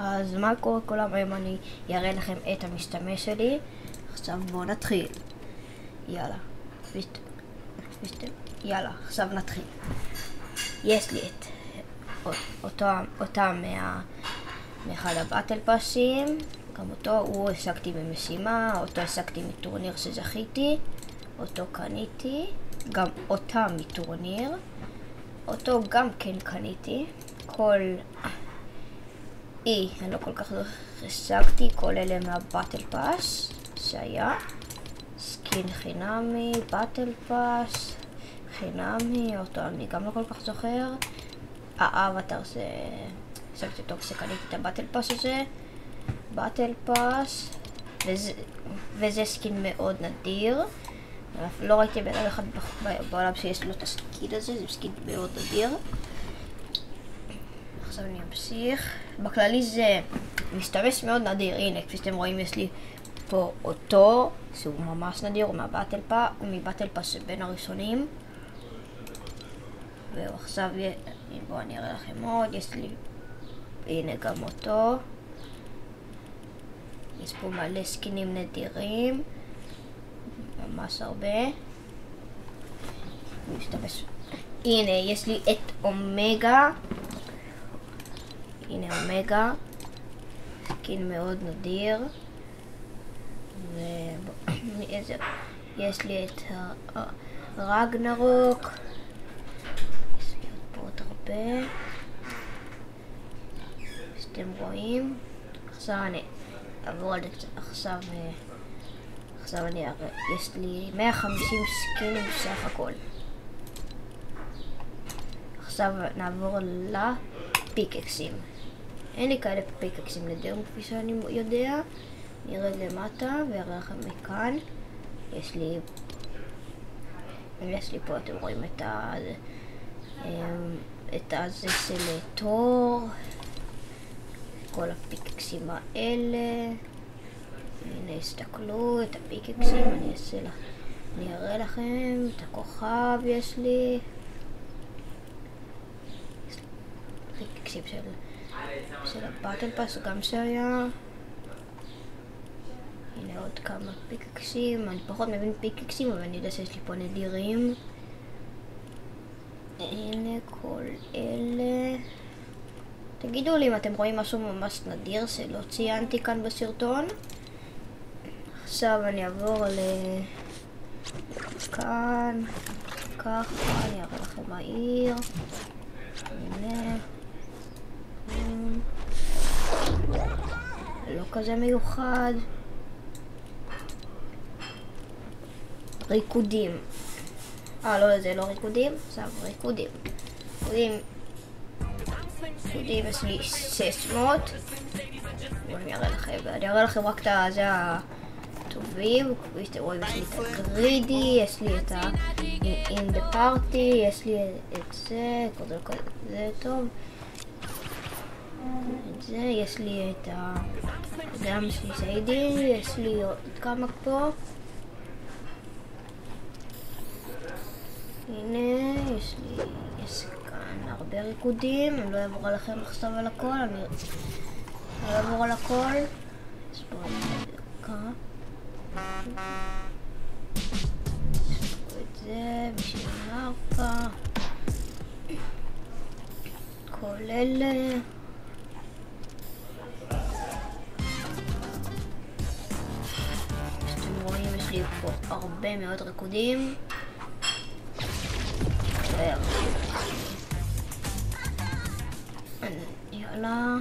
אז מה קורה כולם? היום אני אראה לכם את המשתמש שלי. עכשיו בואו נתחיל. יאללה. יאללה, עכשיו נתחיל. יש לי את אותה מאחד הבטל פאסים. גם הוא השגתי במשימה, אותו השגתי מטורניר שזכיתי. אותו קניתי. גם אותה מטורניר. אותו גם כן קניתי. אני לא כל כך השגתי, כל אלה מהבטל פאס שהיה. סקין חינמי, בטל פאס, חינמי, אותו אני גם לא כל כך זוכר. האבטר זה... השגתי אותו כשקניתי את הבטל פאס הזה. בטל פאס, וזה סקין מאוד נדיר. לא ראיתי בן אדם אחד בעולם שיש לו את הסקין הזה, זה סקין מאוד נדיר. עכשיו אני אמשיך. בכללי זה משתמש מאוד נדיר. הנה, כפי שאתם רואים יש לי פה אותו, שהוא ממש נדיר, הוא מבטל פאס שבין הראשונים. ועכשיו בואו אני אראה לכם עוד. יש לי, הנה גם אותו. יש פה מלא סקינים נדירים, ממש הרבה. הנה יש לי את אומגה. הנה אומגה, סקין מאוד נדיר. יש לי את רגנרוק. יש לי פה עוד הרבה שאתם רואים. עכשיו אני אעבור על זה קצת. עכשיו אני אראה. יש לי 150 סקינים בסך הכל. עכשיו נעבור לפיקקסים. אין לי כאלה פיקקסים נדירים כפי שאני יודע. נרד למטה ואראה לכם מכאן. יש לי פה, אתם רואים את הזה של תור. כל הפיקקסים האלה. הנה הסתכלו את הפיקקסים. אני אראה לכם את הכוכב. יש לי פיקקסים של הבטל פאס גם שהיה. הנה עוד כמה פיקקסים. אני פחות מבין פיקקסים, אבל אני יודע שיש לי פה נדירים. הנה כל אלה. תגידו לי אם אתם רואים משהו ממש נדיר שלא ציינתי כאן בסרטון. עכשיו אני אעבור לכאן. ככה, אני אראה לכם מהיר. הנה. לא כזה מיוחד. ריקודים. לא, זה לא ריקודים. עכשיו ריקודים. ריקודים יש לי 600. אני אראה לכם. אני אראה לכם רק את זה הטובים. כפי שאתם רואים, יש לי את הגרידי, יש לי את ה-in the party, יש לי את זה, זה טוב. את זה, יש לי את גם שלי סיידי, יש לי עוד כמה פה. הנה, יש כאן הרבה ריקודים. אני לא אעבור עליכם עכשיו על הכל, אני לא אעבור על הכל. יש פה את זה, בשביל מרפה. כל אלה. שאתם רואים, יש לי פה הרבה מאוד ריקודים. יאללה.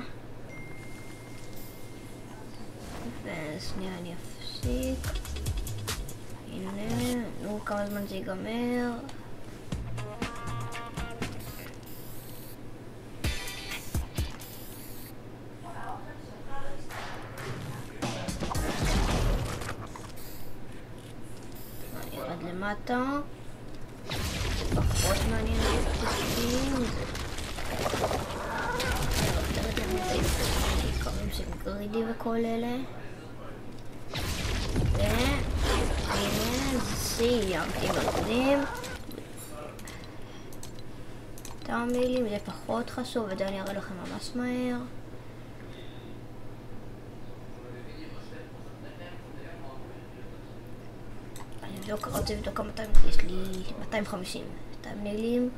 ושנייה אני אפסיק. הנה, נו כמה זמן זה ייגמר. אני ירד למטה. פחות מעניין את הספים. קוראים של גרידי וכל אלה. והנה סיימתי בריקודים. כמה מילים, זה פחות חשוב, וזה אני אראה לכם ממש מהר. רוצה לבדוק כמה יש לי 250 תמלילים.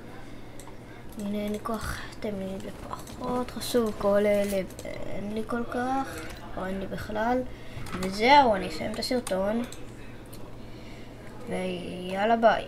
הנה אין לי כוח תמלילים לפחות חשוב, כל אלה אין לי כל כך, או אין לי בכלל. וזהו, אני אסיים את הסרטון ויאללה ביי.